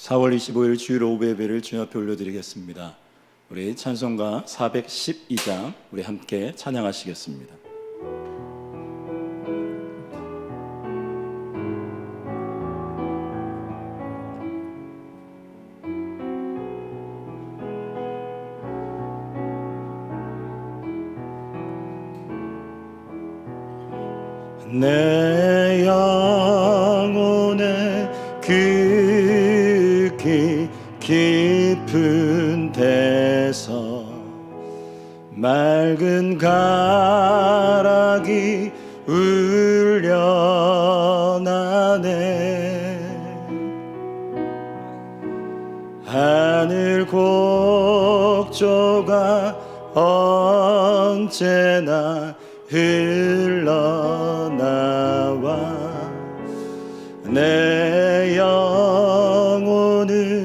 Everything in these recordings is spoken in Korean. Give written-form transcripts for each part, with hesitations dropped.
4월 25일 주일 오후 예배를 주님 앞에 올려드리겠습니다. 우리 찬송가 412장 우리 함께 찬양하시겠습니다. 내 영혼의 깊은 데서 맑은 가락이 울려나네. 하늘 곡조가 언제나 흘러나와 내 영혼을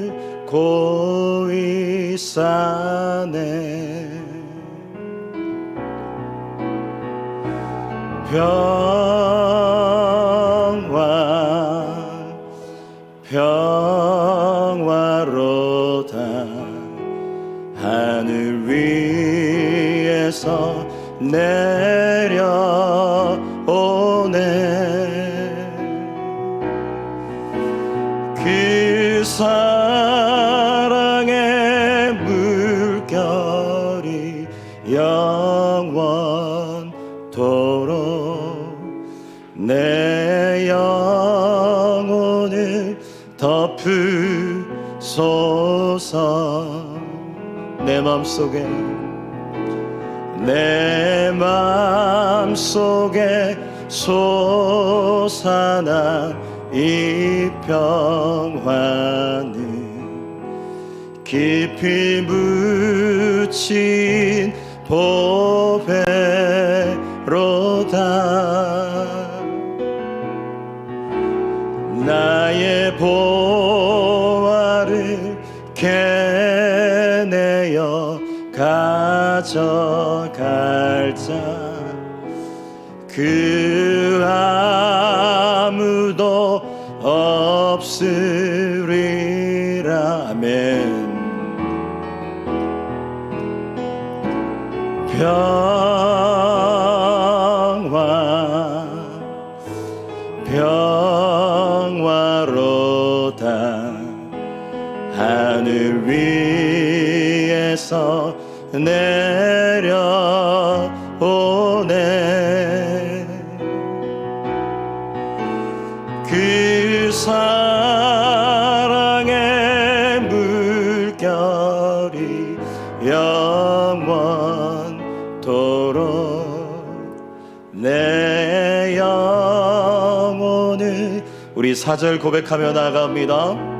고이 싸네. 평화로다. 하늘 위에서 내려오네. 그 사랑의 물결이 영원토록 내 영혼을 덮으소서. 내 맘속에 솟아나 이 평화는 깊이 묻힌 보배로다. 나의 보화를 캐내어 가져갈 자 그 아무도 없으리라. 아멘. 평화로다. 하늘 위에서 내려오네. 그 사랑의 물결이 영원토록 내 영혼을. 우리 4절 고백하며 나아갑니다.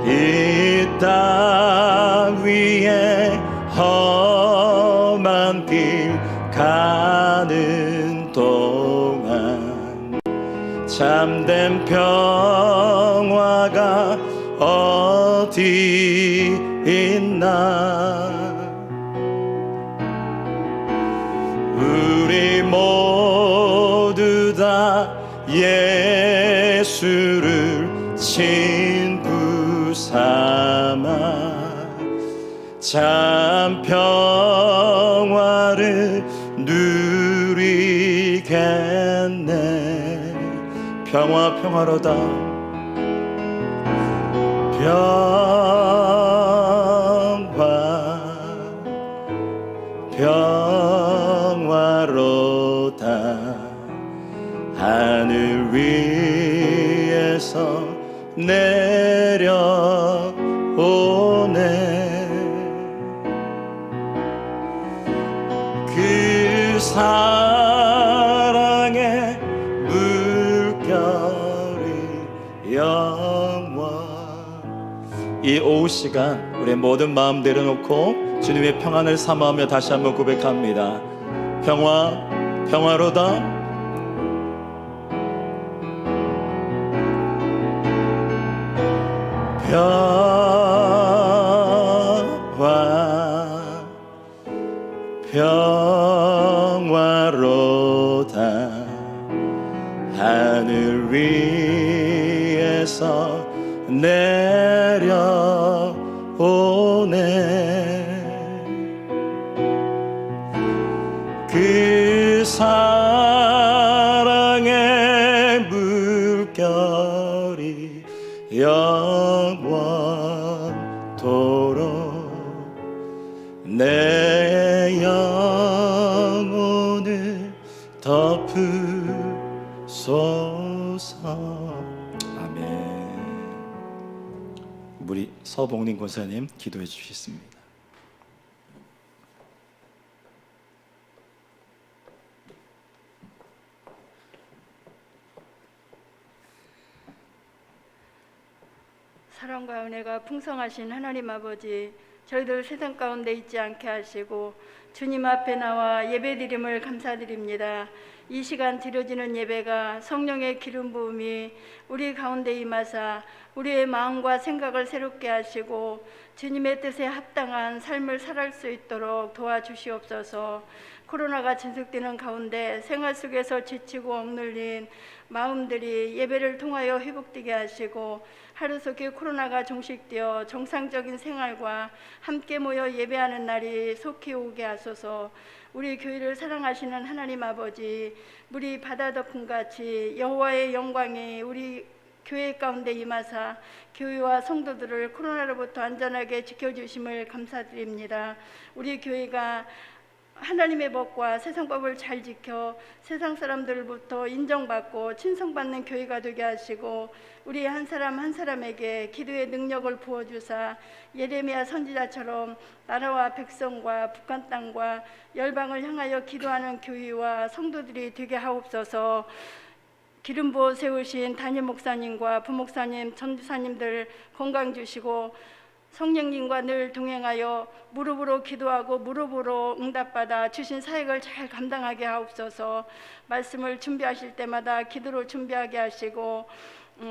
이 땅 위에 험한 길 가는 동안 참된 평화가 어디 있나. 우리 모두 다 예수를 친구 삼아 참 평화를 누리겠네. 평화로다. 평화로다. 하늘 위에서 내려오네. 그 사랑의 물결이 영원. 이 오후 시간 우리의 모든 마음 내려놓고 주님의 평안을 사모하며 다시 한번 고백합니다. 평화로다. 평화로다. 하늘 위에서 내려오네. 그 사랑의 물결이 영원토록 내 영혼을 덮으소서. 아멘. 우리 서봉림 권사님 기도해 주시겠습니다. 사랑과 은혜가 풍성하신 하나님 아버지, 저희들 세상 가운데 있지 않게 하시고 주님 앞에 나와 예배드림을 감사드립니다. 이 시간 드려지는 예배가 성령의 기름 부음이 우리 가운데 임하사 우리의 마음과 생각을 새롭게 하시고 주님의 뜻에 합당한 삶을 살아갈 수 있도록 도와주시옵소서. 코로나가 진속되는 가운데 생활 속에서 지치고 억눌린 마음들이 예배를 통하여 회복되게 하시고 하루속히 코로나가 종식되어 정상적인 생활과 함께 모여 예배하는 날이 속히 오게 하소서. 우리 교회를 사랑하시는 하나님 아버지, 물이 바다 덮음같이 여호와의 영광이 우리 교회 가운데 임하사 교회와 성도들을 코로나로부터 안전하게 지켜주심을 감사드립니다. 우리 교회가 하나님의 법과 세상 법을 잘 지켜 세상 사람들로부터 인정받고 친성받는 교회가 되게 하시고 우리 한 사람 한 사람에게 기도의 능력을 부어주사 예레미야 선지자처럼 나라와 백성과 북한 땅과 열방을 향하여 기도하는 교회와 성도들이 되게 하옵소서. 기름 부어 세우신 담임 목사님과 부목사님, 전도사님들 건강 주시고 성령님과 늘 동행하여 무릎으로 기도하고 무릎으로 응답받아 주신 사역을 잘 감당하게 하옵소서. 말씀을 준비하실 때마다 기도로 준비하게 하시고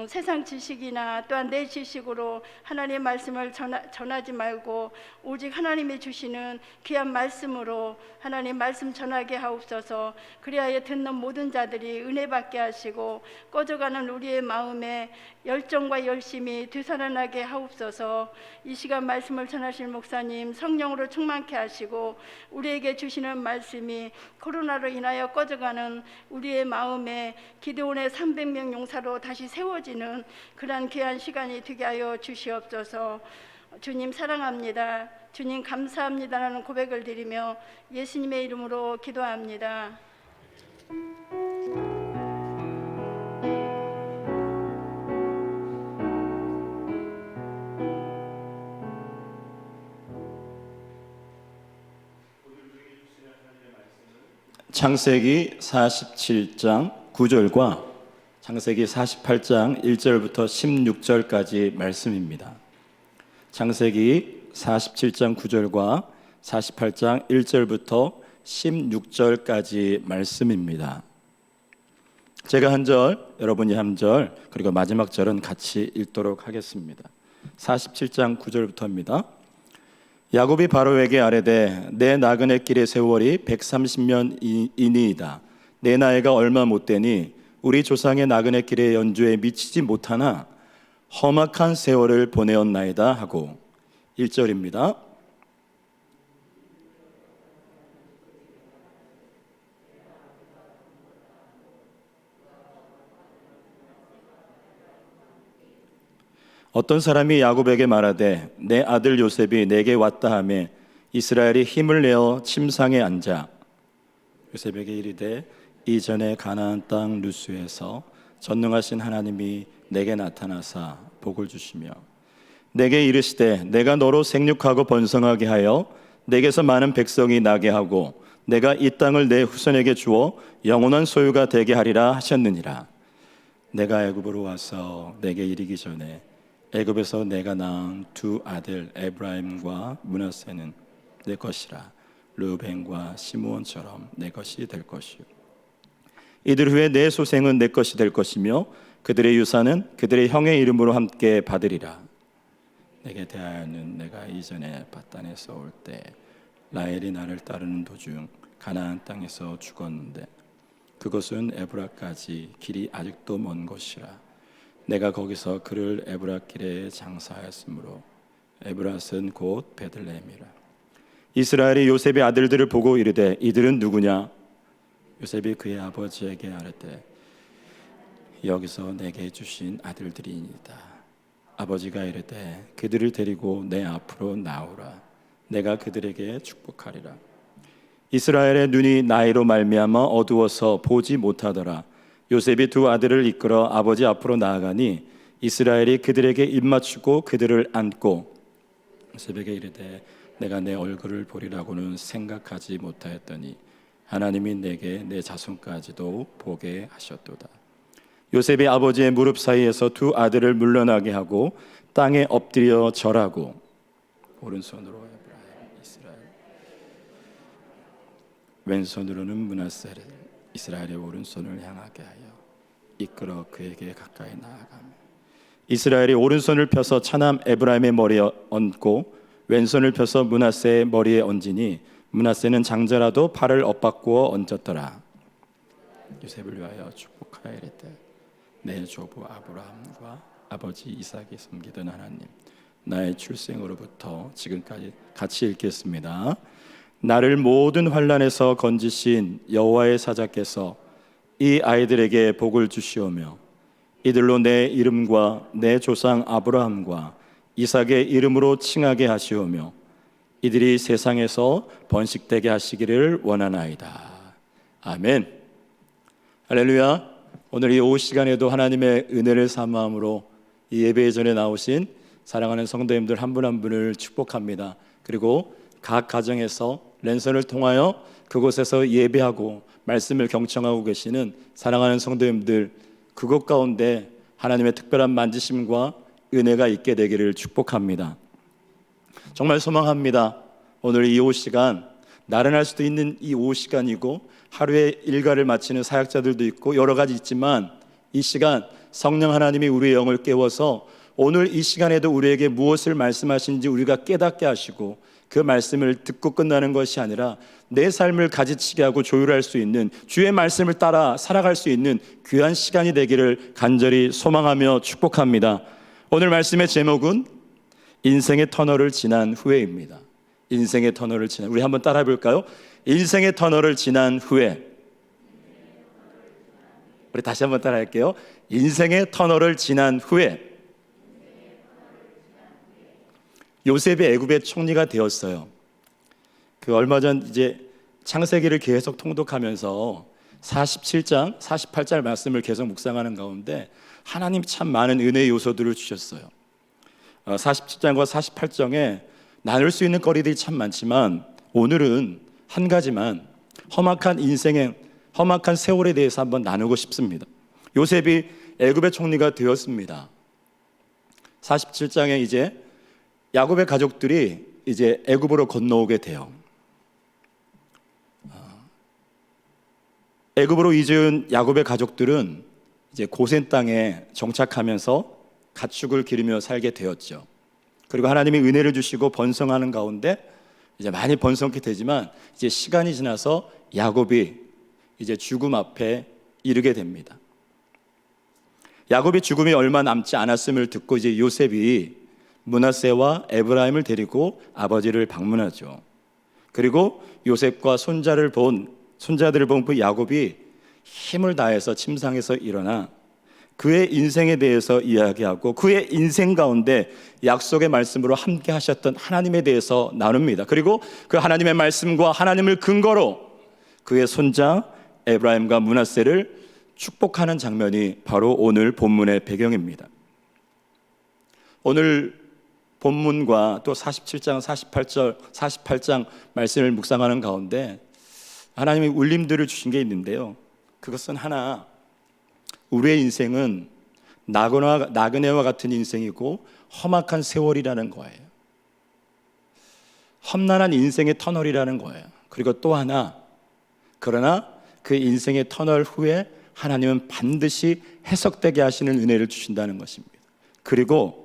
세상 지식이나 또한 내 지식으로 하나님의 말씀을 전하지 말고 오직 하나님이 주시는 귀한 말씀으로 하나님 말씀 전하게 하옵소서. 그리하여 듣는 모든 자들이 은혜 받게 하시고 꺼져가는 우리의 마음에 열정과 열심이 되살아나게 하옵소서. 이 시간 말씀을 전하실 목사님 성령으로 충만케 하시고 우리에게 주시는 말씀이 코로나로 인하여 꺼져가는 우리의 마음에 기드온의 300명 용사로 다시 세워지는 그러한 귀한 시간이 되게 하여 주시옵소서. 주님 사랑합니다. 주님 감사합니다라는 고백을 드리며 예수님의 이름으로 기도합니다. 창세기 47장 9절과 창세기 48장 1절부터 16절까지 말씀입니다. 창세기 47장 9절과 48장 1절부터 16절까지 말씀입니다. 제가 한 절, 여러분이 한 절, 그리고 마지막 절은 같이 읽도록 하겠습니다. 47장 9절부터입니다. 야곱이 바로에게 아뢰되 내 나그네 길의 세월이 130년이니이다. 내 나이가 얼마 못되니 우리 조상의 나그네 길의 연주에 미치지 못하나 험악한 세월을 보내었나이다 하고 1절입니다. 어떤 사람이 야곱에게 말하되 내 아들 요셉이 내게 왔다 하매 이스라엘이 힘을 내어 침상에 앉아 요셉에게 이르되 이전에 가나안 땅 루스에서 전능하신 하나님이 내게 나타나사 복을 주시며 내게 이르시되 내가 너로 생육하고 번성하게 하여 내게서 많은 백성이 나게 하고 내가 이 땅을 내 후손에게 주어 영원한 소유가 되게 하리라 하셨느니라. 내가 애굽으로 와서 내게 이르기 전에 애굽에서 내가 낳은 두 아들 에브라임과 므낫세는 내 것이라. 르벤과 시므온처럼 내 것이 될 것이요 이들 후에 내 소생은 내 것이 될 것이며 그들의 유산은 그들의 형의 이름으로 함께 받으리라. 내게 대하여는 내가 이전에 밧단에서 올 때 라헬이 나를 따르는 도중 가나안 땅에서 죽었는데 그곳은 에브라까지 길이 아직도 먼 곳이라. 내가 거기서 그를 에브라 길에 장사하였으므로 에브라스는 곧 베들레헴이라. 이스라엘이 요셉의 아들들을 보고 이르되 이들은 누구냐? 요셉이 그의 아버지에게 아뢰되 여기서 내게 주신 아들들이니이다. 아버지가 이르되 그들을 데리고 내 앞으로 나오라. 내가 그들에게 축복하리라. 이스라엘의 눈이 나이로 말미암아 어두워서 보지 못하더라. 요셉이 두 아들을 이끌어 아버지 앞으로 나아가니 이스라엘이 그들에게 입맞추고 그들을 안고 요셉에게 이르되 내가 내 얼굴을 보리라고는 생각하지 못하였더니 하나님이 내게 내 자손까지도 보게 하셨도다. 요셉이 아버지의 무릎 사이에서 두 아들을 물러나게 하고 땅에 엎드려 절하고 오른손으로 에브라임 이스라엘 왼손으로는 므낫세를 이스라엘의 오른손을 향하게 하여 이끌어 그에게 가까이 나아가며 이스라엘이 오른손을 펴서 차남 에브라임의 머리에 얹고 왼손을 펴서 므낫세의 머리에 얹으니 므낫세는 장자라도 발을 엇바꾸어 얹었더라. 요셉을 위하여 축복하여 이르되 내 조부 아브라함과 아버지 이삭이 섬기던 하나님 나의 출생으로부터 지금까지 같이 읽겠습니다. 나를 모든 환난에서 건지신 여호와의 사자께서 이 아이들에게 복을 주시오며 이들로 내 이름과 내 조상 아브라함과 이삭의 이름으로 칭하게 하시오며 이들이 세상에서 번식되게 하시기를 원하나이다. 아멘. 할렐루야. 오늘 이 오후 시간에도 하나님의 은혜를 사모함으로 이 예배 전에 나오신 사랑하는 성도님들 한 분 한 분을 축복합니다. 그리고 각 가정에서 랜선을 통하여 그곳에서 예배하고 말씀을 경청하고 계시는 사랑하는 성도님들 그곳 가운데 하나님의 특별한 만지심과 은혜가 있게 되기를 축복합니다. 정말 소망합니다. 오늘 이 오후 시간 나른할 수도 있는 이 오후 시간이고 하루의 일과를 마치는 사역자들도 있고 여러 가지 있지만 이 시간 성령 하나님이 우리의 영을 깨워서 오늘 이 시간에도 우리에게 무엇을 말씀하신지 우리가 깨닫게 하시고 그 말씀을 듣고 끝나는 것이 아니라 내 삶을 가지치게 하고 조율할 수 있는 주의 말씀을 따라 살아갈 수 있는 귀한 시간이 되기를 간절히 소망하며 축복합니다. 오늘 말씀의 제목은 인생의 터널을 지난 후에입니다. 인생의 터널을 지난 우리 한번 따라해 볼까요? 인생의 터널을 지난 후에 우리 다시 한번 따라할게요. 인생의 터널을 지난 후에 요셉이 애굽의 총리가 되었어요. 그 얼마 전 이제 창세기를 계속 통독하면서 47장, 48장 말씀을 계속 묵상하는 가운데 하나님 참 많은 은혜의 요소들을 주셨어요. 47장과 48장에 나눌 수 있는 거리들이 참 많지만 오늘은 한 가지만 험악한 인생의 험악한 세월에 대해서 한번 나누고 싶습니다. 요셉이 애굽의 총리가 되었습니다. 47장에 이제 야곱의 가족들이 이제 애굽으로 건너오게 돼요. 애굽으로 이주한 야곱의 가족들은 이제 고센 땅에 정착하면서 가축을 기르며 살게 되었죠. 그리고 하나님이 은혜를 주시고 번성하는 가운데 이제 많이 번성케 되지만 이제 시간이 지나서 야곱이 이제 죽음 앞에 이르게 됩니다. 야곱의 죽음이 얼마 남지 않았음을 듣고 이제 요셉이 므낫세와 에브라임을 데리고 아버지를 방문하죠. 그리고 요셉과 손자들을 본 그 야곱이 힘을 다해서 침상에서 일어나 그의 인생에 대해서 이야기하고 그의 인생 가운데 약속의 말씀으로 함께 하셨던 하나님에 대해서 나눕니다. 그리고 그 하나님의 말씀과 하나님을 근거로 그의 손자 에브라임과 므낫세를 축복하는 장면이 바로 오늘 본문의 배경입니다. 오늘 본문과 또 47장, 48장 말씀을 묵상하는 가운데 하나님이 울림들을 주신 게 있는데요. 그것은 하나, 우리의 인생은 나그네와 같은 인생이고 험악한 세월이라는 거예요. 험난한 인생의 터널이라는 거예요. 그리고 또 하나, 그러나 그 인생의 터널 후에 하나님은 반드시 해석되게 하시는 은혜를 주신다는 것입니다. 그리고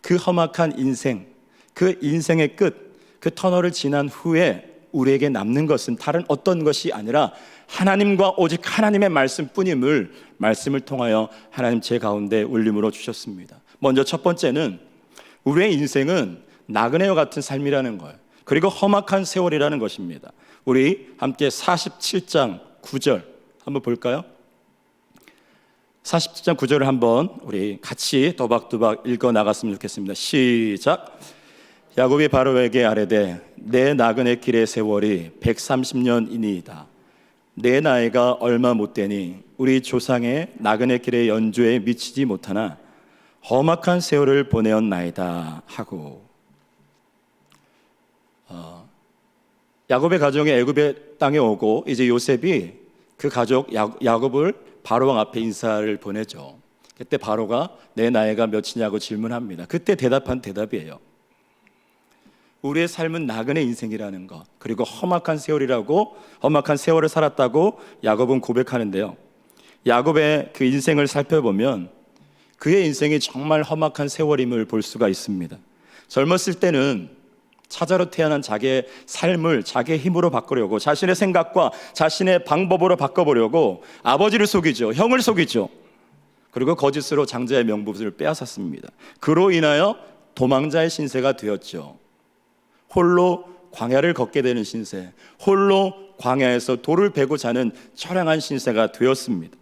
그 험악한 인생, 그 인생의 끝, 그 터널을 지난 후에 우리에게 남는 것은 다른 어떤 것이 아니라 하나님과 오직 하나님의 말씀뿐임을 말씀을 통하여 하나님 제 가운데 울림으로 주셨습니다. 먼저 첫 번째는 우리의 인생은 나그네와 같은 삶이라는 거예요. 그리고 험악한 세월이라는 것입니다. 우리 함께 47장 9절 한번 볼까요? 47장 9절을 한번 우리 같이 도박도박 읽어 나갔으면 좋겠습니다. 시작. 야곱이 바로에게 아뢰되 내 나그네 길의 세월이 130년이니이다. 내 나이가 얼마 못 되니 우리 조상의 나그네 길의 연주에 미치지 못하나 험악한 세월을 보내었나이다 하고, 야곱의 가정이 애굽의 땅에 오고 이제 요셉이 그 가족 야곱을 바로왕 앞에 인사를 보내죠. 그때 바로가 내 나이가 몇이냐고 질문합니다. 그때 대답한 대답이에요. 우리의 삶은 나그네 인생이라는 것, 그리고 험악한 세월이라고, 험악한 세월을 살았다고 야곱은 고백하는데요. 야곱의 그 인생을 살펴보면 그의 인생이 정말 험악한 세월임을 볼 수가 있습니다. 젊었을 때는 차자로 태어난 자기의 삶을 자기의 힘으로 바꾸려고, 자신의 생각과 자신의 방법으로 바꿔보려고 아버지를 속이죠. 형을 속이죠. 그리고 거짓으로 장자의 명분을 빼앗았습니다. 그로 인하여 도망자의 신세가 되었죠. 홀로 광야를 걷게 되는 신세, 홀로 광야에서 돌을 베고 자는 처량한 신세가 되었습니다.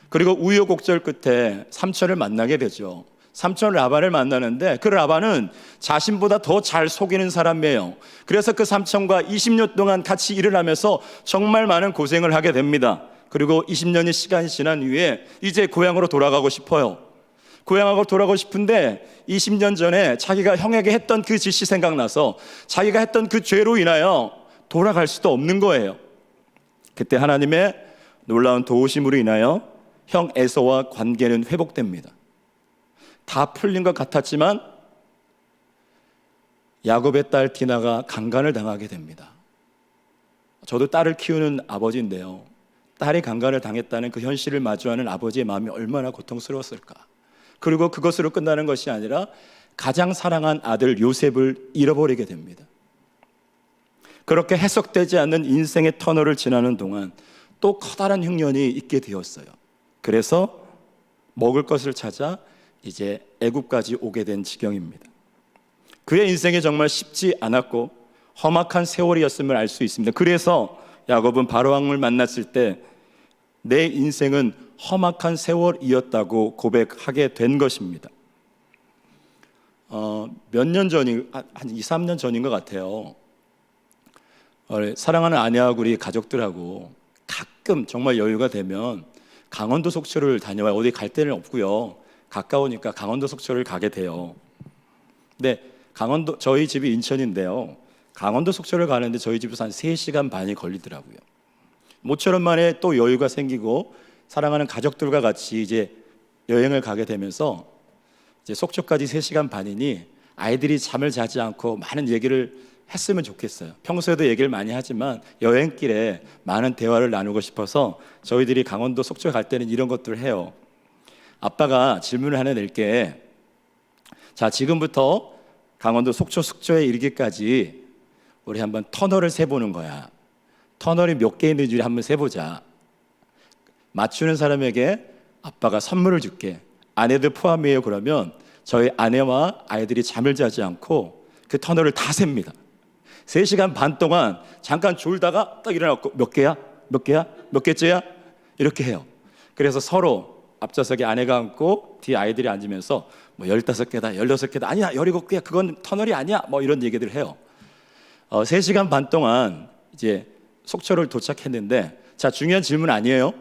그리고 우여곡절 끝에 삼촌을 만나게 되죠. 삼촌 라반을 만나는데 그 라반은 자신보다 더 잘 속이는 사람이에요. 그래서 그 삼촌과 20년 동안 같이 일을 하면서 정말 많은 고생을 하게 됩니다. 그리고 20년의 시간이 지난 후에 이제 고향으로 돌아가고 싶어요. 고향으로 돌아가고 싶은데 20년 전에 자기가 형에게 했던 그 짓이 생각나서 자기가 했던 그 죄로 인하여 돌아갈 수도 없는 거예요. 그때 하나님의 놀라운 도우심으로 인하여 형 에서와 관계는 회복됩니다. 다 풀린 것 같았지만 야곱의 딸 디나가 강간을 당하게 됩니다. 저도 딸을 키우는 아버지인데요, 딸이 강간을 당했다는 그 현실을 마주하는 아버지의 마음이 얼마나 고통스러웠을까. 그리고 그것으로 끝나는 것이 아니라 가장 사랑한 아들 요셉을 잃어버리게 됩니다. 그렇게 해석되지 않는 인생의 터널을 지나는 동안 또 커다란 흉년이 있게 되었어요. 그래서 먹을 것을 찾아 이제 애굽까지 오게 된 지경입니다. 그의 인생이 정말 쉽지 않았고 험악한 세월이었음을 알 수 있습니다. 그래서 야곱은 바로왕을 만났을 때 내 인생은 험악한 세월이었다고 고백하게 된 것입니다. 몇 년 전이 한 2, 3년 전인 것 같아요. 사랑하는 아내하고 우리 가족들하고 가끔 정말 여유가 되면 강원도 속초를 다녀와요. 어디 갈 데는 없고요. 가까우니까 강원도 속초를 가게 돼요. 근데 강원도, 저희 집이 인천인데요, 강원도 속초를 가는데 저희 집에서 한 3시간 반이 걸리더라고요. 모처럼 만에 또 여유가 생기고 사랑하는 가족들과 같이 이제 여행을 가게 되면서 이제 속초까지 3시간 반이니 아이들이 잠을 자지 않고 많은 얘기를 했으면 좋겠어요. 평소에도 얘기를 많이 하지만 여행길에 많은 대화를 나누고 싶어서 저희들이 강원도 속초 갈 때는 이런 것들을 해요. 아빠가 질문을 하나 낼게. 자, 지금부터 강원도 속초 숙소에 이르기까지 우리 한번 터널을 세보는 거야. 터널이 몇 개 있는지 한번 세보자. 맞추는 사람에게 아빠가 선물을 줄게. 아내들 포함이에요. 그러면 저희 아내와 아이들이 잠을 자지 않고 그 터널을 다 셉니다. 3시간 반 동안 잠깐 졸다가 딱 일어나고 몇 개야? 몇 개야? 몇 개째야? 이렇게 해요. 그래서 서로 앞좌석에 아내가 앉고 뒤에 아이들이 앉으면서 뭐 15개다, 16개다, 아니야 17개야, 그건 터널이 아니야, 뭐 이런 얘기를 해요. 3시간 반 동안 이제 속초를 도착했는데, 자, 중요한 질문 아니에요?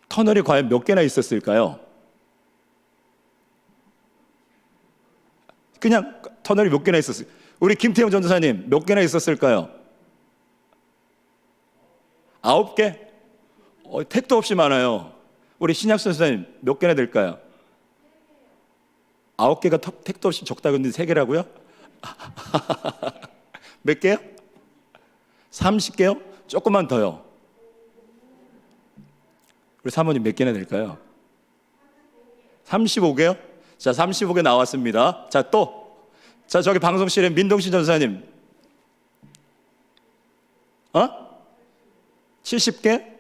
터널이 과연 몇 개나 있었을까요? 그냥 터널이 몇 개나 있었을까요? 우리 김태형 전도사님 몇 개나 있었을까요? 9개? 택도 없이 많아요. 우리 신약선 선생님 몇 개나 될까요? 9개가 택도 없이 적다고 했는데 3개라고요? 몇 개요? 30개요? 조금만 더요. 우리 사모님 몇 개나 될까요? 35개요? 자, 35개 나왔습니다. 자, 또. 자, 저기 방송실에 민동신 전사님 어? 70개?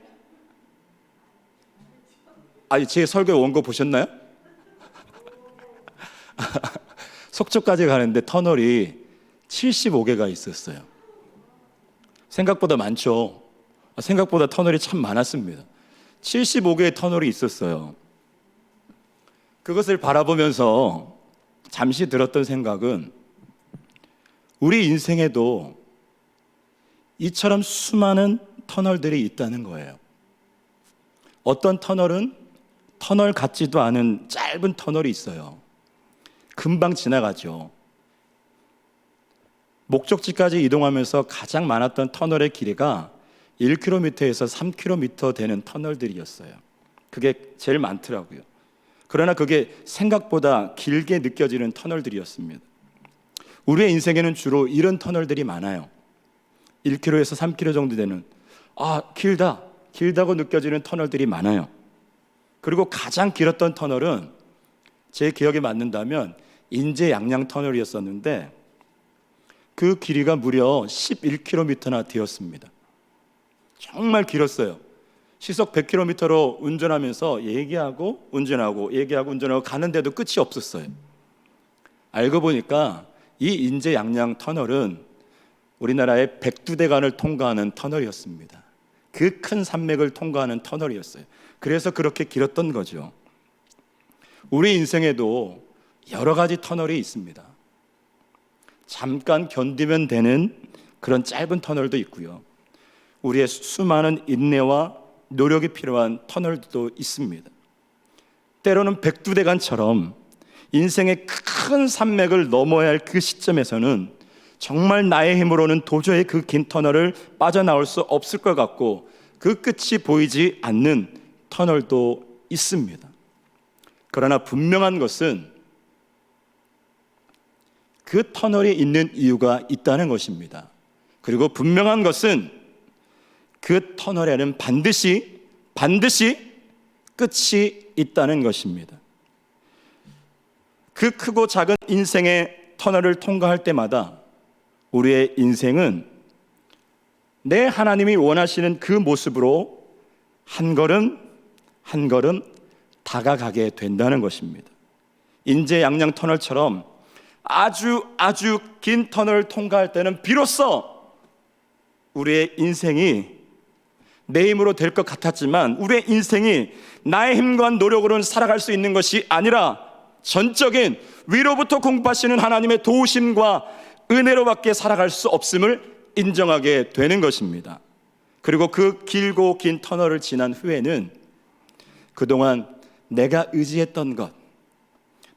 아니, 제 설교 원고 보셨나요? 속초까지 가는데 터널이 75개가 있었어요. 생각보다 많죠. 생각보다 터널이 참 많았습니다. 75개의 터널이 있었어요. 그것을 바라보면서 잠시 들었던 생각은 우리 인생에도 이처럼 수많은 터널들이 있다는 거예요. 어떤 터널은 터널 같지도 않은 짧은 터널이 있어요. 금방 지나가죠. 목적지까지 이동하면서 가장 많았던 터널의 길이가 1km에서 3km 되는 터널들이었어요. 그게 제일 많더라고요. 그러나 그게 생각보다 길게 느껴지는 터널들이었습니다. 우리의 인생에는 주로 이런 터널들이 많아요. 1km에서 3km 정도 되는 길다고 느껴지는 터널들이 많아요. 그리고 가장 길었던 터널은 제 기억에 맞는다면 인제 양양 터널이었었는데 그 길이가 무려 11km나 되었습니다. 정말 길었어요. 시속 100km로 운전하면서 얘기하고 운전하고 가는데도 끝이 없었어요. 알고 보니까 이 인제 양양 터널은 우리나라의 백두대간을 통과하는 터널이었습니다. 그 큰 산맥을 통과하는 터널이었어요. 그래서 그렇게 길었던 거죠. 우리 인생에도 여러 가지 터널이 있습니다. 잠깐 견디면 되는 그런 짧은 터널도 있고요. 우리의 수많은 인내와 노력이 필요한 터널도 있습니다. 때로는 백두대간처럼 인생의 큰 산맥을 넘어야 할 그 시점에서는 정말 나의 힘으로는 도저히 그 긴 터널을 빠져나올 수 없을 것 같고 그 끝이 보이지 않는 터널도 있습니다. 그러나 분명한 것은 그 터널이 있는 이유가 있다는 것입니다. 그리고 분명한 것은 그 터널에는 반드시 끝이 있다는 것입니다. 그 크고 작은 인생의 터널을 통과할 때마다 우리의 인생은 내 하나님이 원하시는 그 모습으로 한 걸음 한 걸음 다가가게 된다는 것입니다. 인제 양양 터널처럼 아주 긴 터널을 통과할 때는 비로소 우리의 인생이 내 힘으로 될 것 같았지만 우리의 인생이 나의 힘과 노력으로는 살아갈 수 있는 것이 아니라 전적인 위로부터 공급하시는 하나님의 도우심과 은혜로밖에 살아갈 수 없음을 인정하게 되는 것입니다. 그리고 그 길고 긴 터널을 지난 후에는 그동안 내가 의지했던 것,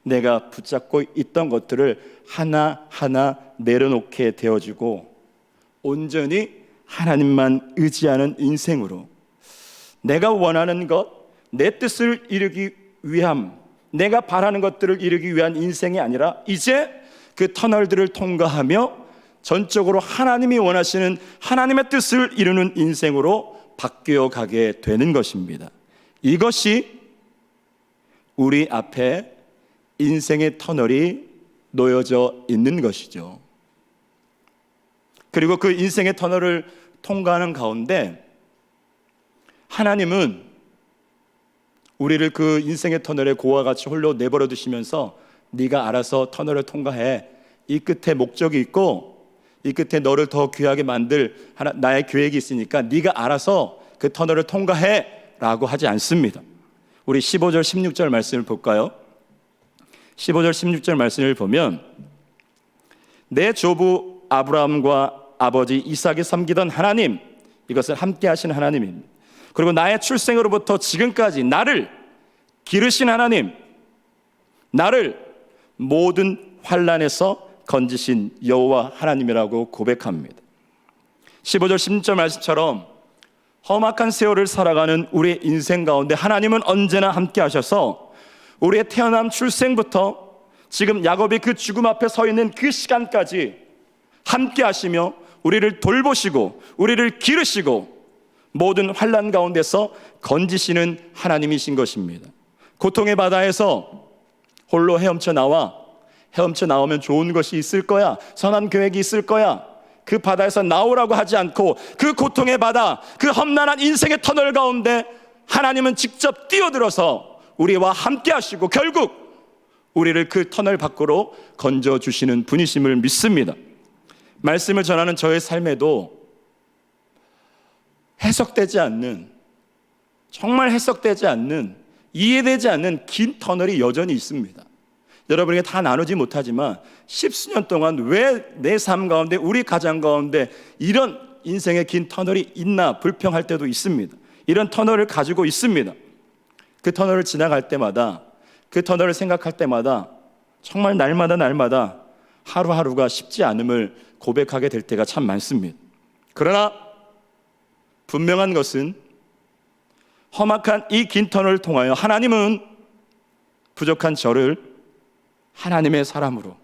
내가 붙잡고 있던 것들을 하나하나 내려놓게 되어지고 온전히 하나님만 의지하는 인생으로 내가 원하는 것, 내 뜻을 이루기 위함, 내가 바라는 것들을 이루기 위한 인생이 아니라 이제 그 터널들을 통과하며 전적으로 하나님이 원하시는 하나님의 뜻을 이루는 인생으로 바뀌어 가게 되는 것입니다. 이것이 우리 앞에 인생의 터널이 놓여져 있는 것이죠. 그리고 그 인생의 터널을 통과하는 가운데 하나님은 우리를 그 인생의 터널에 고와 같이 홀로 내버려 두시면서 네가 알아서 터널을 통과해. 이 끝에 목적이 있고 이 끝에 너를 더 귀하게 만들 나의 계획이 있으니까 네가 알아서 그 터널을 통과해 라고 하지 않습니다. 우리 15절 16절 말씀을 볼까요? 15절 16절 말씀을 보면 내 조부 아브라함과 아버지 이삭이 섬기던 하나님, 이것을 함께 하신 하나님입니다. 그리고 나의 출생으로부터 지금까지 나를 기르신 하나님, 나를 모든 환난에서 건지신 여호와 하나님이라고 고백합니다. 15절 16절 말씀처럼 험악한 세월을 살아가는 우리의 인생 가운데 하나님은 언제나 함께 하셔서 우리의 태어남 출생부터 지금 야곱이 그 죽음 앞에 서 있는 그 시간까지 함께 하시며 우리를 돌보시고 우리를 기르시고 모든 환난 가운데서 건지시는 하나님이신 것입니다. 고통의 바다에서 홀로 헤엄쳐 나오면 좋은 것이 있을 거야, 선한 계획이 있을 거야, 그 바다에서 나오라고 하지 않고 그 고통의 바다, 그 험난한 인생의 터널 가운데 하나님은 직접 뛰어들어서 우리와 함께 하시고 결국 우리를 그 터널 밖으로 건져주시는 분이심을 믿습니다. 말씀을 전하는 저의 삶에도 해석되지 않는, 정말 해석되지 않는, 이해되지 않는 긴 터널이 여전히 있습니다. 여러분에게 다 나누지 못하지만 10수년 동안 왜 내 삶 가운데, 우리 가정 가운데 이런 인생의 긴 터널이 있나 불평할 때도 있습니다. 이런 터널을 가지고 있습니다. 그 터널을 지나갈 때마다, 그 터널을 생각할 때마다 정말 날마다 하루하루가 쉽지 않음을 고백하게 될 때가 참 많습니다. 그러나 분명한 것은 험악한 이 긴 터널을 통하여 하나님은 부족한 저를 하나님의 사람으로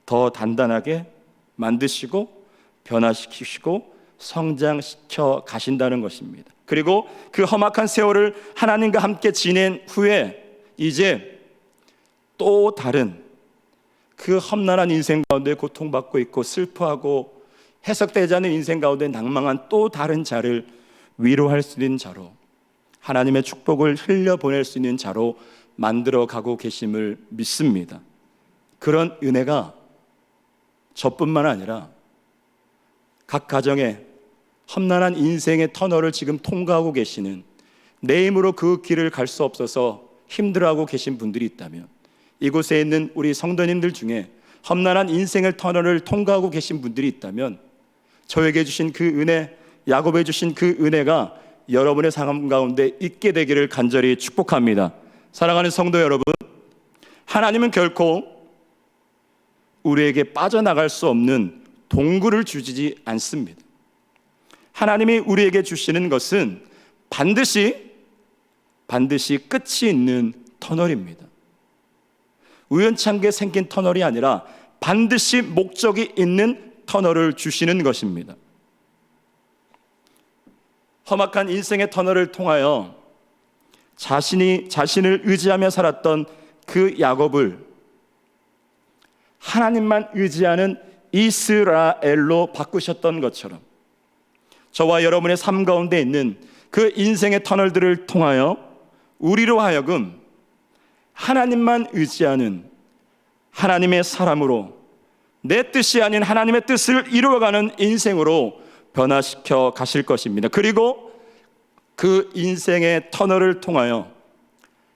더 단단하게 만드시고 변화시키시고 성장시켜 가신다는 것입니다. 그리고 그 험악한 세월을 하나님과 함께 지낸 후에 이제 또 다른 그 험난한 인생 가운데 고통받고 있고 슬퍼하고 해석되지 않는 인생 가운데 낭망한 또 다른 자를 위로할 수 있는 자로, 하나님의 축복을 흘려보낼 수 있는 자로 만들어 가고 계심을 믿습니다. 그런 은혜가 저뿐만 아니라 각 가정에 험난한 인생의 터널을 지금 통과하고 계시는, 내 힘으로 그 길을 갈 수 없어서 힘들어하고 계신 분들이 있다면, 이곳에 있는 우리 성도님들 중에 험난한 인생의 터널을 통과하고 계신 분들이 있다면 저에게 주신 그 은혜, 야곱에 주신 그 은혜가 여러분의 삶 가운데 있게 되기를 간절히 축복합니다. 사랑하는 성도 여러분, 하나님은 결코 우리에게 빠져나갈 수 없는 동굴을 주지 않습니다. 하나님이 우리에게 주시는 것은 반드시 끝이 있는 터널입니다. 우연찮게 생긴 터널이 아니라 반드시 목적이 있는 터널을 주시는 것입니다. 험악한 인생의 터널을 통하여 자신을 의지하며 살았던 그 야곱을 하나님만 의지하는 이스라엘로 바꾸셨던 것처럼 저와 여러분의 삶 가운데 있는 그 인생의 터널들을 통하여 우리로 하여금 하나님만 의지하는 하나님의 사람으로, 내 뜻이 아닌 하나님의 뜻을 이루어가는 인생으로 변화시켜 가실 것입니다. 그리고 그 인생의 터널을 통하여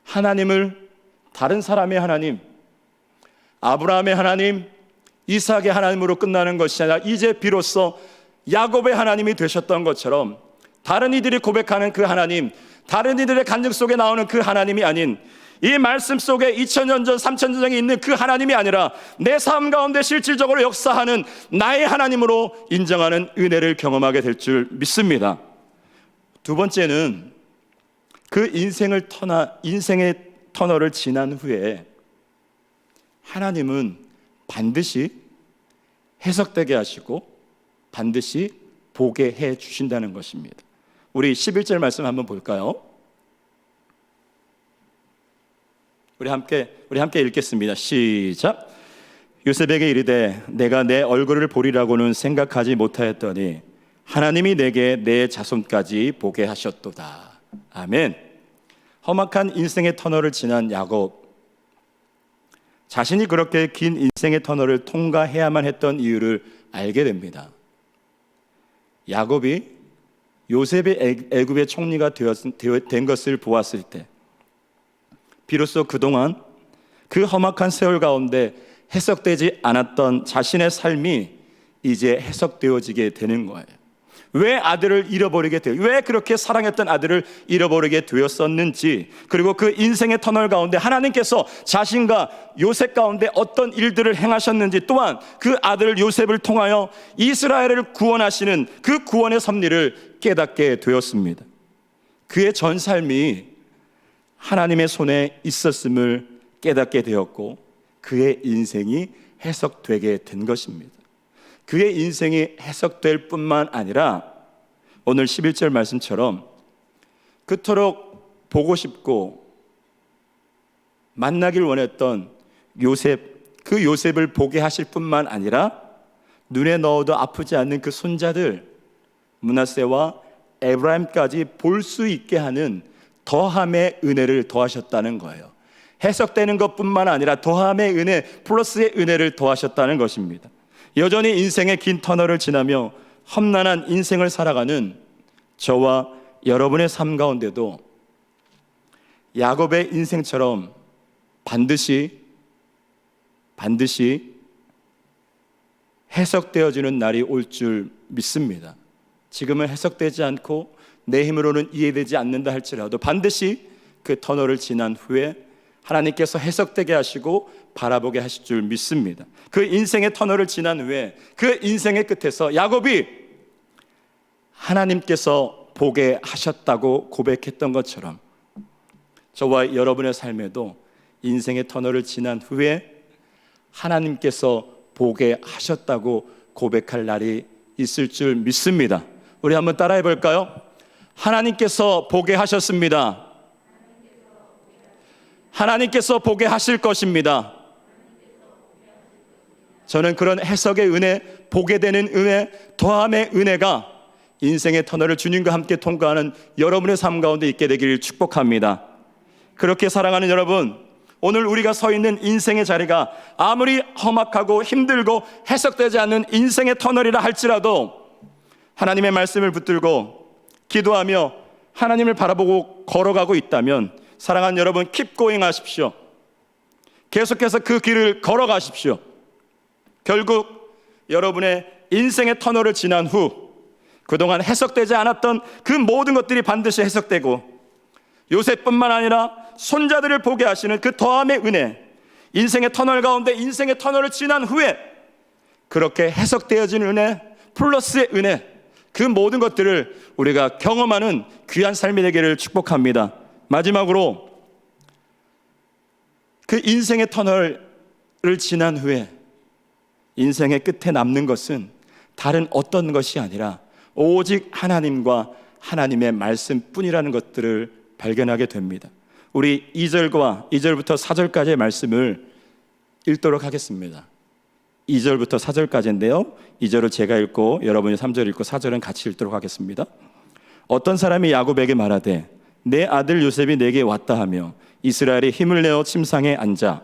하나님을 다른 사람의 하나님, 아브라함의 하나님, 이삭의 하나님으로 끝나는 것이 아니라 이제 비로소 야곱의 하나님이 되셨던 것처럼 다른 이들이 고백하는 그 하나님, 다른 이들의 간증 속에 나오는 그 하나님이 아닌, 이 말씀 속에 2000년 전 3000년 전에 있는 그 하나님이 아니라 내 삶 가운데 실질적으로 역사하는 나의 하나님으로 인정하는 은혜를 경험하게 될 줄 믿습니다. 두 번째는 그 인생의 터널을 지난 후에 하나님은 반드시 해석되게 하시고 반드시 보게 해 주신다는 것입니다. 우리 11절 말씀 한번 볼까요? 우리 함께 읽겠습니다. 시작. 요셉에게 이르되 내가 내 얼굴을 보리라고는 생각하지 못하였더니 하나님이 내게 내 자손까지 보게 하셨도다. 아멘. 험악한 인생의 터널을 지난 야곱, 자신이 그렇게 긴 인생의 터널을 통과해야만 했던 이유를 알게 됩니다. 야곱이 요셉이 애굽의 총리가 된 것을 보았을 때 비로소 그동안 그 험악한 세월 가운데 해석되지 않았던 자신의 삶이 이제 해석되어지게 되는 거예요. 왜 아들을 잃어버리게 되었, 왜 그렇게 사랑했던 아들을 잃어버리게 되었었는지, 그리고 그 인생의 터널 가운데 하나님께서 자신과 요셉 가운데 어떤 일들을 행하셨는지, 또한 그 아들 요셉을 통하여 이스라엘을 구원하시는 그 구원의 섭리를 깨닫게 되었습니다. 그의 전 삶이 하나님의 손에 있었음을 깨닫게 되었고 그의 인생이 해석되게 된 것입니다. 그의 인생이 해석될 뿐만 아니라 오늘 11절 말씀처럼 그토록 보고 싶고 만나길 원했던 요셉, 그 요셉을 보게 하실 뿐만 아니라 눈에 넣어도 아프지 않는 그 손자들 므낫세와 에브라임까지 볼 수 있게 하는 더함의 은혜를 더하셨다는 거예요. 해석되는 것뿐만 아니라 더함의 은혜 플러스의 은혜를 더하셨다는 것입니다. 여전히 인생의 긴 터널을 지나며 험난한 인생을 살아가는 저와 여러분의 삶 가운데도 야곱의 인생처럼 반드시 해석되어지는 날이 올 줄 믿습니다. 지금은 해석되지 않고 내 힘으로는 이해되지 않는다 할지라도 반드시 그 터널을 지난 후에 하나님께서 해석되게 하시고 바라보게 하실 줄 믿습니다. 그 인생의 터널을 지난 후에 그 인생의 끝에서 야곱이 하나님께서 보게 하셨다고 고백했던 것처럼 저와 여러분의 삶에도 인생의 터널을 지난 후에 하나님께서 보게 하셨다고 고백할 날이 있을 줄 믿습니다. 우리 한번 따라해 볼까요? 하나님께서 보게 하셨습니다. 하나님께서 보게 하실 것입니다. 저는 그런 해석의 은혜, 보게 되는 은혜, 더함의 은혜가 인생의 터널을 주님과 함께 통과하는 여러분의 삶 가운데 있게 되기를 축복합니다. 그렇게 사랑하는 여러분, 오늘 우리가 서 있는 인생의 자리가 아무리 험악하고 힘들고 해석되지 않는 인생의 터널이라 할지라도 하나님의 말씀을 붙들고 기도하며 하나님을 바라보고 걸어가고 있다면 사랑하는 여러분, keep going 하십시오. 계속해서 그 길을 걸어가십시오. 결국 여러분의 인생의 터널을 지난 후 그동안 해석되지 않았던 그 모든 것들이 반드시 해석되고 요셉뿐만 아니라 손자들을 보게 하시는 그 더함의 은혜, 인생의 터널 가운데 인생의 터널을 지난 후에 그렇게 해석되어진 은혜 플러스의 은혜, 그 모든 것들을 우리가 경험하는 귀한 삶이 되기를 축복합니다. 마지막으로 그 인생의 터널을 지난 후에 인생의 끝에 남는 것은 다른 어떤 것이 아니라 오직 하나님과 하나님의 말씀뿐이라는 것들을 발견하게 됩니다. 우리 2절부터 4절까지의 말씀을 읽도록 하겠습니다. 2절부터 4절까지인데요 2절을 제가 읽고 여러분이 3절 읽고 4절은 같이 읽도록 하겠습니다. 어떤 사람이 야곱에게 말하되 내 아들 요셉이 내게 왔다 하며 이스라엘이 힘을 내어 침상에 앉아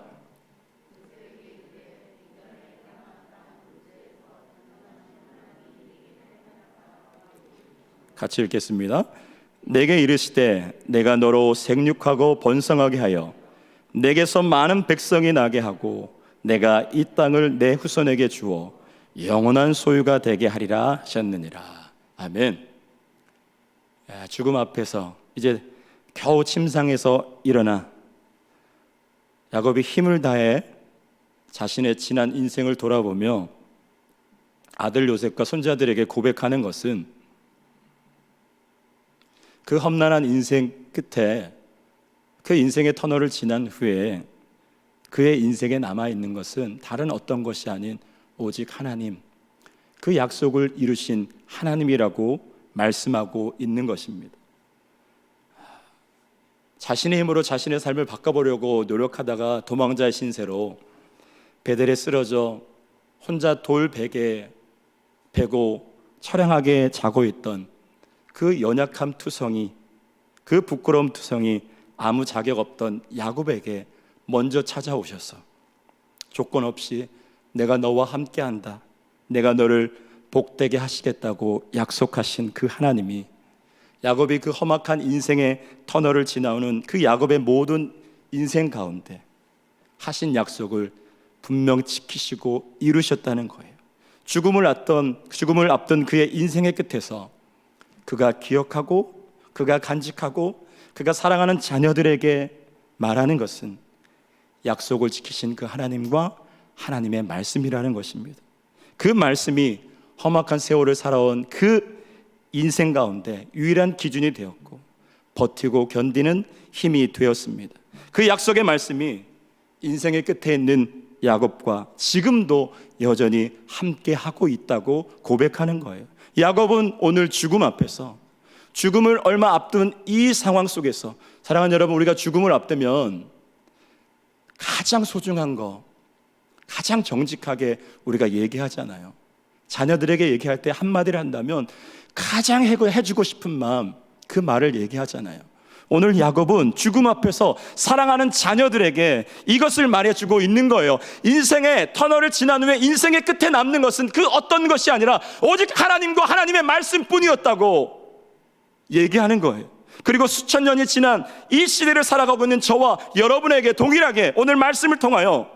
같이 읽겠습니다. 내게 이르시되 내가 너로 생육하고 번성하게 하여 내게서 많은 백성이 나게 하고 내가 이 땅을 내 후손에게 주어 영원한 소유가 되게 하리라 하셨느니라. 아멘. 죽음 앞에서 이제 겨우 침상에서 일어나 야곱이 힘을 다해 자신의 지난 인생을 돌아보며 아들 요셉과 손자들에게 고백하는 것은 그 험난한 인생 끝에 그 인생의 터널을 지난 후에 그의 인생에 남아있는 것은 다른 어떤 것이 아닌 오직 하나님, 그 약속을 이루신 하나님이라고 말씀하고 있는 것입니다. 자신의 힘으로 자신의 삶을 바꿔보려고 노력하다가 도망자의 신세로 베델에 쓰러져 혼자 돌 베개에 베고 처량하게 자고 있던 그 연약함 투성이, 그 부끄러움 투성이 아무 자격 없던 야곱에게 먼저 찾아오셔서 조건 없이 내가 너와 함께한다, 내가 너를 복되게 하시겠다고 약속하신 그 하나님이 야곱이 그 험악한 인생의 터널을 지나오는 그 야곱의 모든 인생 가운데 하신 약속을 분명 지키시고 이루셨다는 거예요. 죽음을 앞둔 그의 인생의 끝에서 그가 기억하고 그가 간직하고 그가 사랑하는 자녀들에게 말하는 것은 약속을 지키신 그 하나님과 하나님의 말씀이라는 것입니다. 그 말씀이 험악한 세월을 살아온 그 인생 가운데 유일한 기준이 되었고 버티고 견디는 힘이 되었습니다. 그 약속의 말씀이 인생의 끝에 있는 야곱과 지금도 여전히 함께하고 있다고 고백하는 거예요. 야곱은 오늘 죽음 앞에서, 죽음을 얼마 앞둔 이 상황 속에서, 사랑하는 여러분, 우리가 죽음을 앞두면 가장 소중한 거, 가장 정직하게 우리가 얘기하잖아요. 자녀들에게 얘기할 때 한마디를 한다면 가장 해주고 싶은 마음, 그 말을 얘기하잖아요. 오늘 야곱은 죽음 앞에서 사랑하는 자녀들에게 이것을 말해주고 있는 거예요. 인생의 터널을 지난 후에 인생의 끝에 남는 것은 그 어떤 것이 아니라 오직 하나님과 하나님의 말씀뿐이었다고 얘기하는 거예요. 그리고 수천 년이 지난 이 시대를 살아가고 있는 저와 여러분에게 동일하게 오늘 말씀을 통하여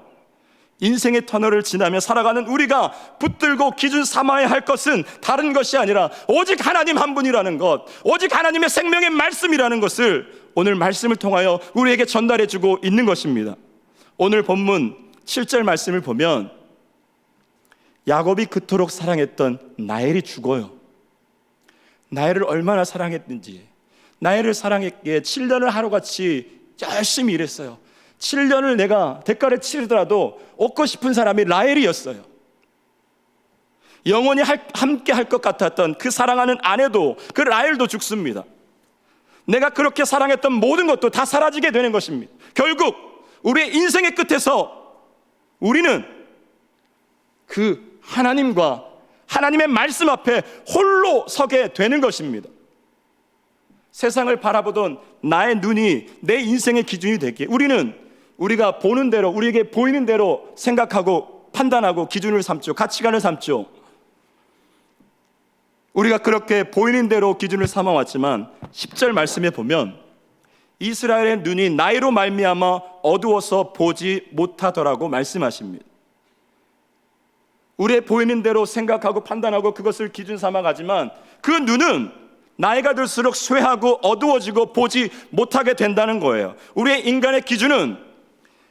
인생의 터널을 지나며 살아가는 우리가 붙들고 기준 삼아야 할 것은 다른 것이 아니라 오직 하나님 한 분이라는 것, 오직 하나님의 생명의 말씀이라는 것을 오늘 말씀을 통하여 우리에게 전달해 주고 있는 것입니다. 오늘 본문 7절 말씀을 보면 야곱이 그토록 사랑했던 라헬이 죽어요. 라헬을 얼마나 사랑했는지, 라헬을 사랑했기에 7년을 하루같이 열심히 일했어요. 7년을 내가 대가를 치르더라도 얻고 싶은 사람이 라헬이었어요. 영원히 함께 할 것 같았던 그 사랑하는 아내도, 그 라헬도 죽습니다. 내가 그렇게 사랑했던 모든 것도 다 사라지게 되는 것입니다. 결국 우리의 인생의 끝에서 우리는 그 하나님과 하나님의 말씀 앞에 홀로 서게 되는 것입니다. 세상을 바라보던 나의 눈이 내 인생의 기준이 되기에 우리가 보는 대로, 우리에게 보이는 대로 생각하고 판단하고 기준을 삼죠. 가치관을 삼죠. 우리가 그렇게 보이는 대로 기준을 삼아왔지만 10절 말씀에 보면 이스라엘의 눈이 나이로 말미암아 어두워서 보지 못하더라고 말씀하십니다. 우리의 보이는 대로 생각하고 판단하고 그것을 기준 삼아가지만 그 눈은 나이가 들수록 쇠하고 어두워지고 보지 못하게 된다는 거예요. 우리의 인간의 기준은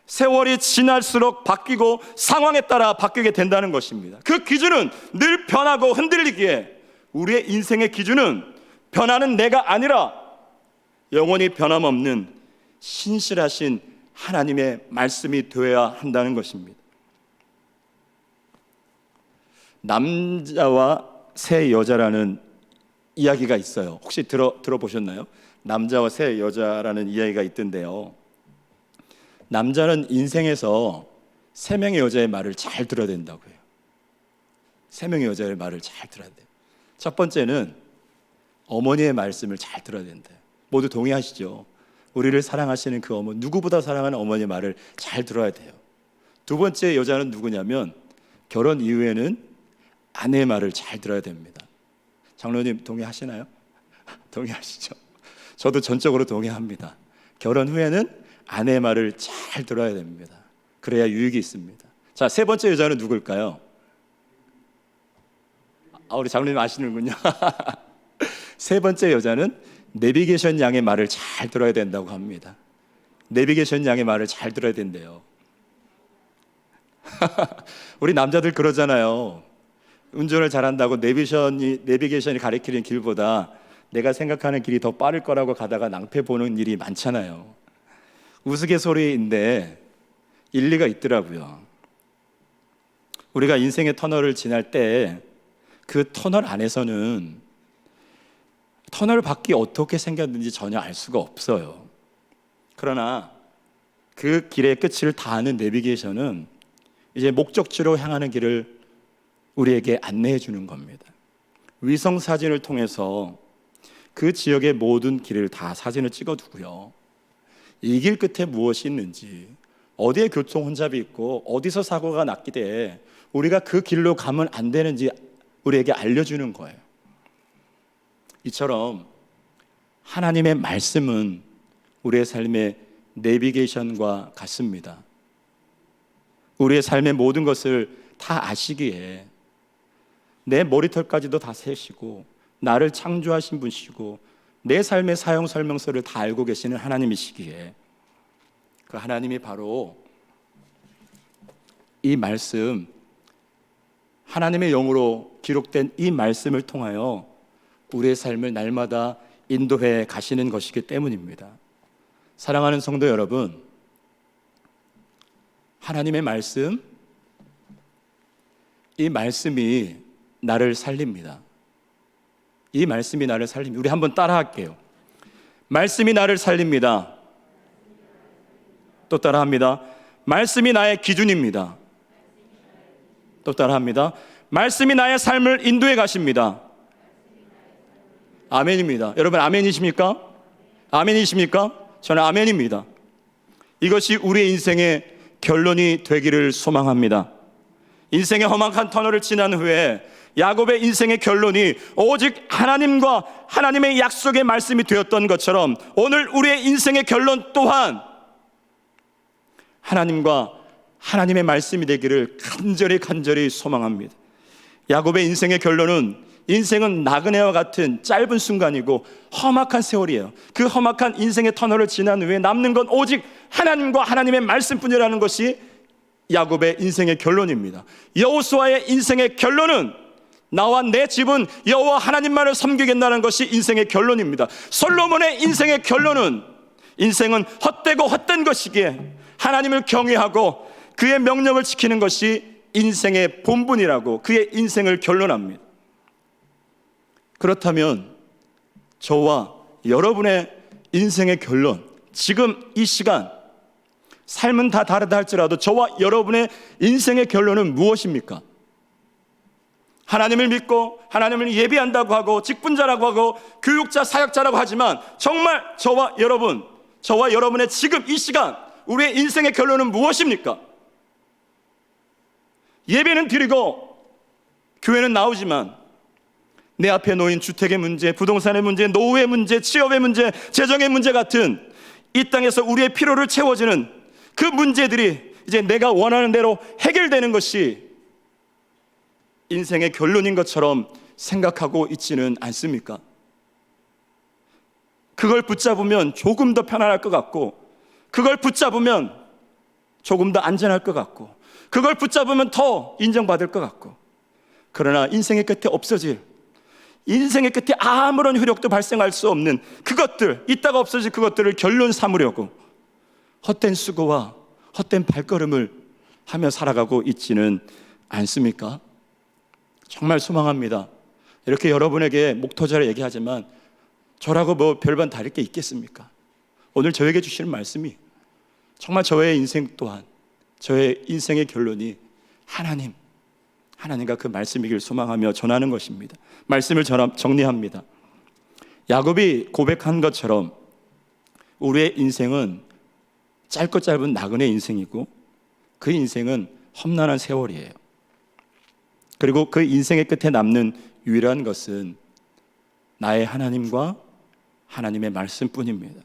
세월이 지날수록 바뀌고 상황에 따라 바뀌게 된다는 것입니다. 그 기준은 늘 변하고 흔들리기에 우리의 인생의 기준은 변하는 내가 아니라 영원히 변함없는 신실하신 하나님의 말씀이 되어야 한다는 것입니다. 남자와 새 여자라는 이야기가 있어요. 혹시 들어보셨나요? 남자와 새 여자라는 이야기가 있던데요. 남자는 인생에서 세 명의 여자의 말을 잘 들어야 된다고 해요. 세 명의 여자의 말을 잘 들어야 돼요. 첫 번째는 어머니의 말씀을 잘 들어야 된다. 모두 동의하시죠? 우리를 사랑하시는 그 어머니, 누구보다 사랑하는 어머니의 말을 잘 들어야 돼요. 두 번째 여자는 누구냐면 결혼 이후에는 아내의 말을 잘 들어야 됩니다. 장로님 동의하시나요? 동의하시죠? 저도 전적으로 동의합니다. 결혼 후에는 아내의 말을 잘 들어야 됩니다. 그래야 유익이 있습니다. 자, 세 번째 여자는 누굴까요? 우리 장로님 아시는군요. 세 번째 여자는 내비게이션 양의 말을 잘 들어야 된다고 합니다. 내비게이션 양의 말을 잘 들어야 된대요. 우리 남자들 그러잖아요. 운전을 잘한다고 내비게이션이 가리키는 길보다 내가 생각하는 길이 더 빠를 거라고 가다가 낭패 보는 일이 많잖아요. 우스갯소리인데 일리가 있더라고요. 우리가 인생의 터널을 지날 때 그 터널 안에서는 터널 밖이 어떻게 생겼는지 전혀 알 수가 없어요. 그러나 그 길의 끝을 다 아는 내비게이션은 이제 목적지로 향하는 길을 우리에게 안내해 주는 겁니다. 위성 사진을 통해서 그 지역의 모든 길을 다 사진을 찍어두고요. 이 길 끝에 무엇이 있는지, 어디에 교통 혼잡이 있고 어디서 사고가 났기에 우리가 그 길로 가면 안 되는지 우리에게 알려주는 거예요. 이처럼 하나님의 말씀은 우리의 삶의 내비게이션과 같습니다. 우리의 삶의 모든 것을 다 아시기에 내 머리털까지도 다 세시고 나를 창조하신 분이시고 내 삶의 사용 설명서를 다 알고 계시는 하나님이시기에 그 하나님이 바로 이 말씀, 하나님의 영으로 기록된 이 말씀을 통하여 우리의 삶을 날마다 인도해 가시는 것이기 때문입니다. 사랑하는 성도 여러분, 하나님의 말씀, 이 말씀이 나를 살립니다. 이 말씀이 나를 살립니다. 우리 한번 따라 할게요. 말씀이 나를 살립니다. 또 따라 합니다. 말씀이 나의 기준입니다. 또 따라 합니다. 말씀이 나의 삶을 인도해 가십니다. 아멘입니다. 여러분 아멘이십니까? 아멘이십니까? 저는 아멘입니다. 이것이 우리의 인생의 결론이 되기를 소망합니다. 인생의 험악한 터널을 지난 후에 야곱의 인생의 결론이 오직 하나님과 하나님의 약속의 말씀이 되었던 것처럼 오늘 우리의 인생의 결론 또한 하나님과 하나님의 말씀이 되기를 간절히 소망합니다. 야곱의 인생의 결론은 인생은 나그네와 같은 짧은 순간이고 험악한 세월이에요. 그 험악한 인생의 터널을 지난 후에 남는 건 오직 하나님과 하나님의 말씀뿐이라는 것이 야곱의 인생의 결론입니다. 여호수아의 인생의 결론은 나와 내 집은 여호와 하나님만을 섬기겠다는 것이 인생의 결론입니다. 솔로몬의 인생의 결론은 인생은 헛되고 헛된 것이기에 하나님을 경외하고 그의 명령을 지키는 것이 인생의 본분이라고 그의 인생을 결론합니다. 그렇다면 저와 여러분의 인생의 결론, 지금 이 시간 삶은 다 다르다 할지라도 저와 여러분의 인생의 결론은 무엇입니까? 하나님을 믿고 하나님을 예배한다고 하고 직분자라고 하고 교육자, 사역자라고 하지만 정말 저와 여러분의 지금 이 시간 우리의 인생의 결론은 무엇입니까? 예배는 드리고 교회는 나오지만 내 앞에 놓인 주택의 문제, 부동산의 문제, 노후의 문제, 취업의 문제, 재정의 문제 같은 이 땅에서 우리의 필요를 채워주는 그 문제들이 이제 내가 원하는 대로 해결되는 것이 인생의 결론인 것처럼 생각하고 있지는 않습니까? 그걸 붙잡으면 조금 더 편안할 것 같고, 그걸 붙잡으면 조금 더 안전할 것 같고, 그걸 붙잡으면 더 인정받을 것 같고, 그러나 인생의 끝에 없어질, 인생의 끝에 아무런 효력도 발생할 수 없는 그것들, 있다가 없어질 그것들을 결론 삼으려고 헛된 수고와 헛된 발걸음을 하며 살아가고 있지는 않습니까? 정말 소망합니다. 이렇게 여러분에게 목토자를 얘기하지만 저라고 뭐 별반 다를 게 있겠습니까? 오늘 저에게 주시는 말씀이 정말 저의 인생 또한 저의 인생의 결론이 하나님과 그 말씀이길 소망하며 전하는 것입니다. 말씀을 정리합니다. 야곱이 고백한 것처럼 우리의 인생은 짧고 짧은 나그네 인생이고 그 인생은 험난한 세월이에요. 그리고 그 인생의 끝에 남는 유일한 것은 나의 하나님과 하나님의 말씀뿐입니다.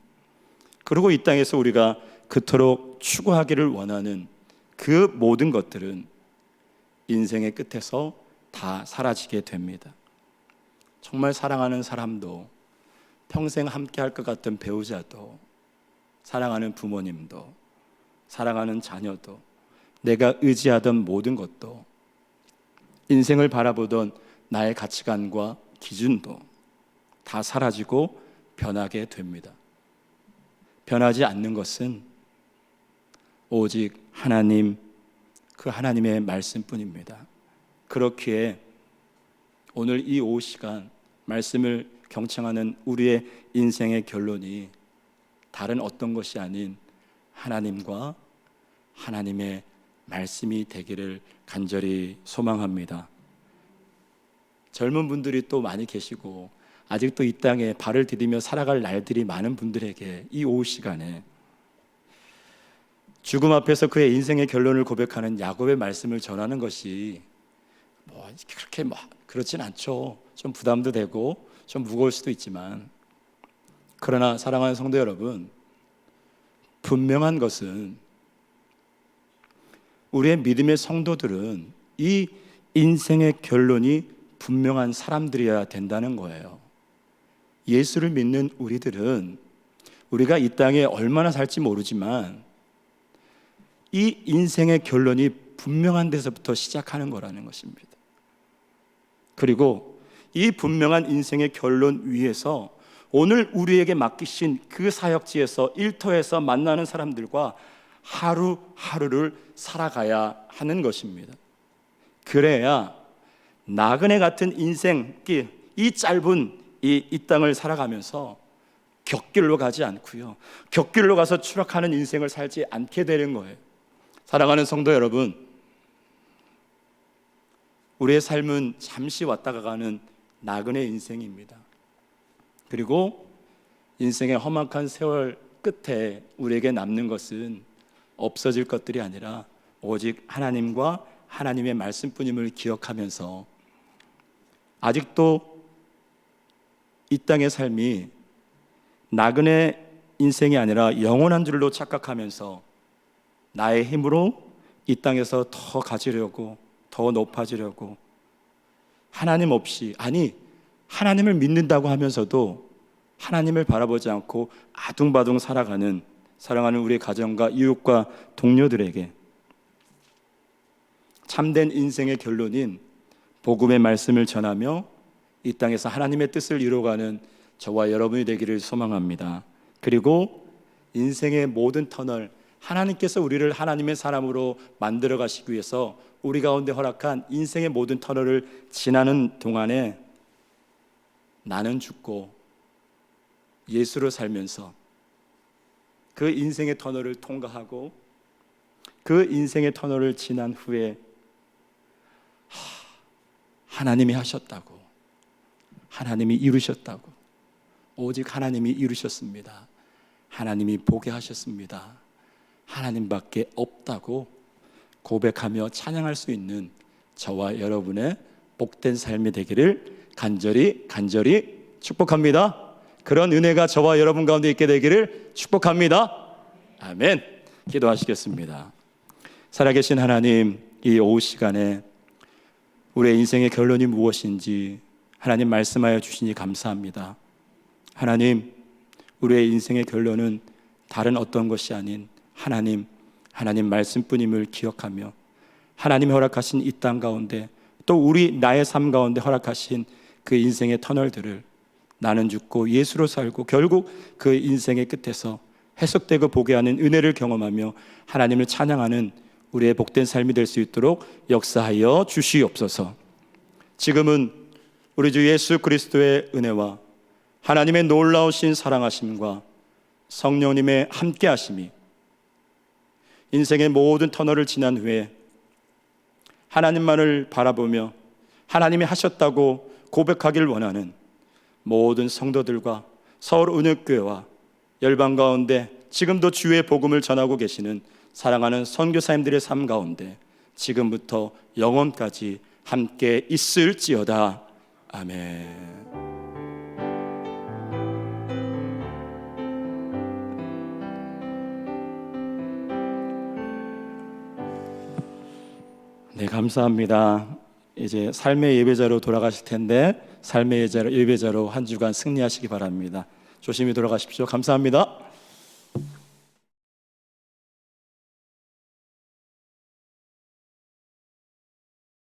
그리고 이 땅에서 우리가 그토록 추구하기를 원하는 그 모든 것들은 인생의 끝에서 다 사라지게 됩니다. 정말 사랑하는 사람도, 평생 함께 할 것 같은 배우자도, 사랑하는 부모님도, 사랑하는 자녀도, 내가 의지하던 모든 것도, 인생을 바라보던 나의 가치관과 기준도 다 사라지고 변하게 됩니다. 변하지 않는 것은 오직 하나님, 그 하나님의 말씀뿐입니다. 그렇기에 오늘 이 오후 시간 말씀을 경청하는 우리의 인생의 결론이 다른 어떤 것이 아닌 하나님과 하나님의 말씀이 되기를 간절히 소망합니다. 젊은 분들이 또 많이 계시고 아직도 이 땅에 발을 디디며 살아갈 날들이 많은 분들에게 이 오후 시간에 죽음 앞에서 그의 인생의 결론을 고백하는 야곱의 말씀을 전하는 것이 그렇게 그렇진 않죠. 좀 부담도 되고 좀 무거울 수도 있지만, 그러나 사랑하는 성도 여러분, 분명한 것은 우리의 믿음의 성도들은 이 인생의 결론이 분명한 사람들이어야 된다는 거예요. 예수를 믿는 우리들은 우리가 이 땅에 얼마나 살지 모르지만 이 인생의 결론이 분명한 데서부터 시작하는 거라는 것입니다. 그리고 이 분명한 인생의 결론 위에서 오늘 우리에게 맡기신 그 사역지에서 일터에서 만나는 사람들과 하루하루를 살아가야 하는 것입니다. 그래야 나그네 같은 인생길, 이 짧은 이 땅을 살아가면서 격길로 가지 않고요, 격길로 가서 추락하는 인생을 살지 않게 되는 거예요. 사랑하는 성도 여러분, 우리의 삶은 잠시 왔다가 가는 나그네 인생입니다. 그리고 인생의 험악한 세월 끝에 우리에게 남는 것은 없어질 것들이 아니라 오직 하나님과 하나님의 말씀뿐임을 기억하면서 아직도 이 땅의 삶이 나그네 인생이 아니라 영원한 줄로 착각하면서 나의 힘으로 이 땅에서 더 가지려고, 더 높아지려고, 하나님 없이, 아니 하나님을 믿는다고 하면서도 하나님을 바라보지 않고 아둥바둥 살아가는 사랑하는 우리 가정과 이웃과 동료들에게 참된 인생의 결론인 복음의 말씀을 전하며 이 땅에서 하나님의 뜻을 이루어가는 저와 여러분이 되기를 소망합니다. 그리고 인생의 모든 터널, 하나님께서 우리를 하나님의 사람으로 만들어 가시기 위해서 우리 가운데 허락한 인생의 모든 터널을 지나는 동안에 나는 죽고 예수로 살면서 그 인생의 터널을 통과하고 그 인생의 터널을 지난 후에 하나님이 하셨다고, 하나님이 이루셨다고, 오직 하나님이 이루셨습니다, 하나님이 보게 하셨습니다, 하나님밖에 없다고 고백하며 찬양할 수 있는 저와 여러분의 복된 삶이 되기를 간절히 축복합니다. 그런 은혜가 저와 여러분 가운데 있게 되기를 축복합니다. 아멘. 기도하시겠습니다. 살아계신 하나님, 이 오후 시간에 우리의 인생의 결론이 무엇인지 하나님 말씀하여 주시니 감사합니다. 하나님, 우리의 인생의 결론은 다른 어떤 것이 아닌 하나님 말씀뿐임을 기억하며 하나님이 허락하신 이 땅 가운데 또 나의 삶 가운데 허락하신 그 인생의 터널들을 나는 죽고 예수로 살고 결국 그 인생의 끝에서 해석되고 보게 하는 은혜를 경험하며 하나님을 찬양하는 우리의 복된 삶이 될 수 있도록 역사하여 주시옵소서. 지금은 우리 주 예수 그리스도의 은혜와 하나님의 놀라우신 사랑하심과 성령님의 함께하심이 인생의 모든 터널을 지난 후에 하나님만을 바라보며 하나님이 하셨다고 고백하길 원하는 모든 성도들과 서울 은혜교회와 열방 가운데 지금도 주의 복음을 전하고 계시는 사랑하는 선교사님들의 삶 가운데 지금부터 영원까지 함께 있을지어다. 아멘. 네, 감사합니다. 이제 삶의 예배자로 돌아가실 텐데 삶의 예배자로 한 주간 승리하시기 바랍니다. 조심히 돌아가십시오. 감사합니다.